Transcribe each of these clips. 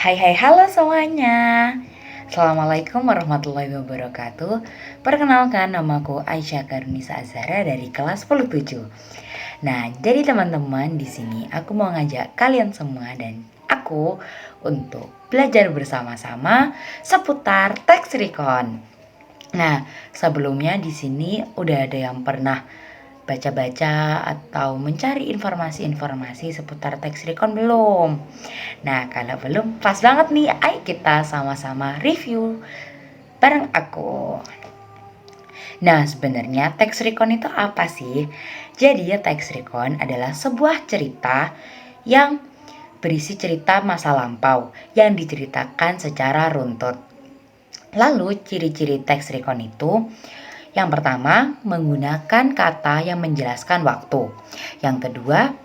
Hai hai halo semuanya. Assalamualaikum warahmatullahi wabarakatuh. Perkenalkan, namaku Aisyah Karunisa Azhara dari kelas 10-7. Nah, jadi teman-teman, di sini aku mau ngajak kalian semua dan aku untuk belajar bersama-sama seputar teks recon. Nah, sebelumnya di sini udah ada yang pernah baca-baca atau mencari informasi-informasi seputar teks recon belum? Nah, kalau belum, pas banget nih, ayo kita sama-sama review bareng aku. Nah, sebenarnya teks recon itu apa sih? Jadi, teks recon adalah sebuah cerita yang berisi cerita masa lampau yang diceritakan secara runtut. Lalu, ciri-ciri teks recon itu yang pertama, menggunakan kata yang menjelaskan waktu. Yang kedua,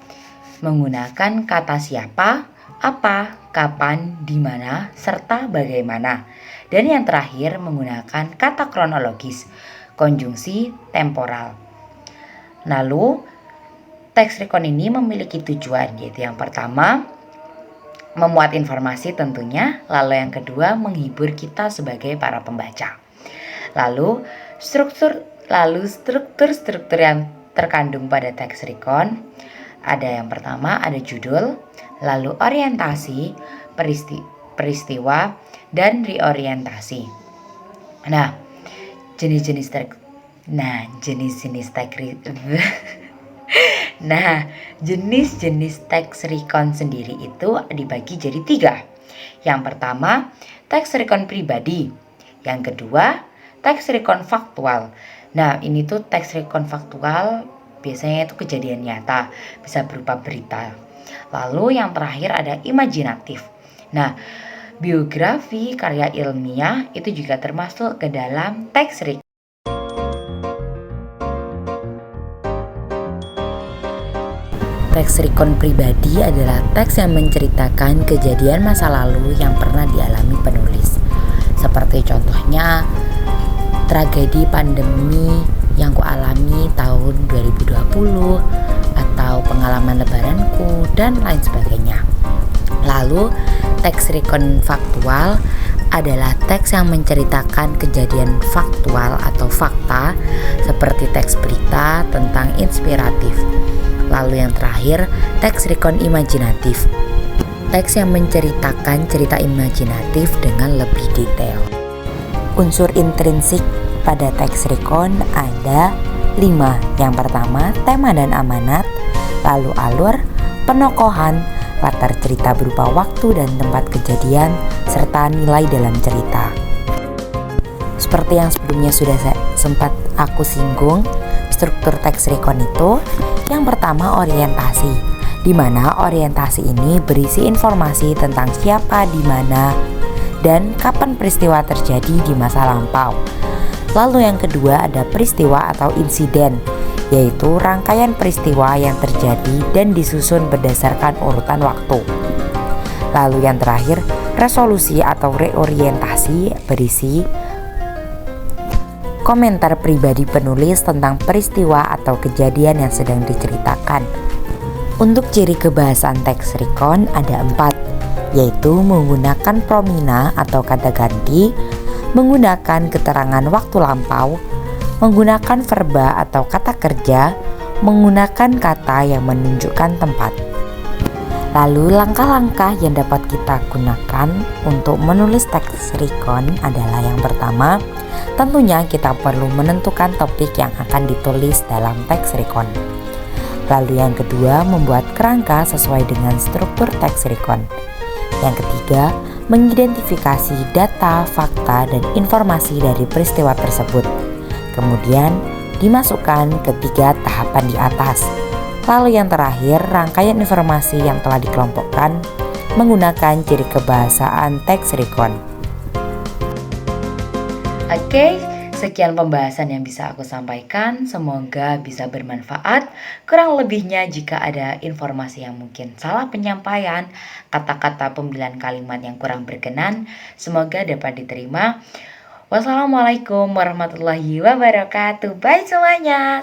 menggunakan kata siapa, apa, kapan, di mana, serta bagaimana. Dan yang terakhir, menggunakan kata kronologis, konjungsi temporal. Lalu, teks recon ini memiliki tujuan, yaitu yang pertama, memuat informasi tentunya, lalu yang kedua, menghibur kita sebagai para pembaca. Lalu struktur yang terkandung pada teks recon ada yang pertama ada judul, lalu orientasi, peristiwa, dan reorientasi. Nah, jenis-jenis teks recon sendiri itu dibagi jadi 3. Yang pertama, teks recon pribadi. Yang kedua, teks recon faktual. Nah, ini tuh teks recon faktual biasanya itu kejadian nyata, bisa berupa berita. Lalu yang terakhir ada imajinatif. Nah, biografi, karya ilmiah itu juga termasuk ke dalam teks recon. Teks recon pribadi adalah teks yang menceritakan kejadian masa lalu yang pernah dialami penulis. Seperti contohnya tragedi pandemi yang kualami tahun 2020 atau pengalaman lebaranku dan lain sebagainya. Lalu teks recon faktual adalah teks yang menceritakan kejadian faktual atau fakta seperti teks berita tentang inspiratif. Lalu yang terakhir, teks recon imajinatif. Teks yang menceritakan cerita imajinatif dengan lebih detail. Unsur intrinsik pada teks recon ada 5. Yang pertama, tema dan amanat, lalu alur, penokohan, latar cerita berupa waktu dan tempat kejadian, serta nilai dalam cerita. Seperti yang sebelumnya sudah sempat aku singgung, struktur teks recon itu yang pertama orientasi, di mana orientasi ini berisi informasi tentang siapa, di mana, dan kapan peristiwa terjadi di masa lampau. Lalu yang kedua ada peristiwa atau insiden, yaitu rangkaian peristiwa yang terjadi dan disusun berdasarkan urutan waktu. Lalu yang terakhir resolusi atau reorientasi, berisi komentar pribadi penulis tentang peristiwa atau kejadian yang sedang diceritakan. Untuk ciri kebahasan teks recon ada 4, yaitu menggunakan promina atau kata ganti, menggunakan keterangan waktu lampau, menggunakan verba atau kata kerja, menggunakan kata yang menunjukkan tempat. Lalu langkah-langkah yang dapat kita gunakan untuk menulis teks recon adalah yang pertama, tentunya kita perlu menentukan topik yang akan ditulis dalam teks recon. Lalu yang kedua, membuat kerangka sesuai dengan struktur teks recon. Yang ketiga, mengidentifikasi data, fakta, dan informasi dari peristiwa tersebut. Kemudian dimasukkan ke 3 tahapan di atas. Lalu yang terakhir, rangkaian informasi yang telah dikelompokkan menggunakan ciri kebahasaan teks recon. Oke, sekian pembahasan yang bisa aku sampaikan. Semoga bisa bermanfaat. Kurang lebihnya jika ada informasi yang mungkin salah penyampaian, kata-kata pemilihan kalimat yang kurang berkenan, semoga dapat diterima. Wassalamualaikum warahmatullahi wabarakatuh. Bye semuanya.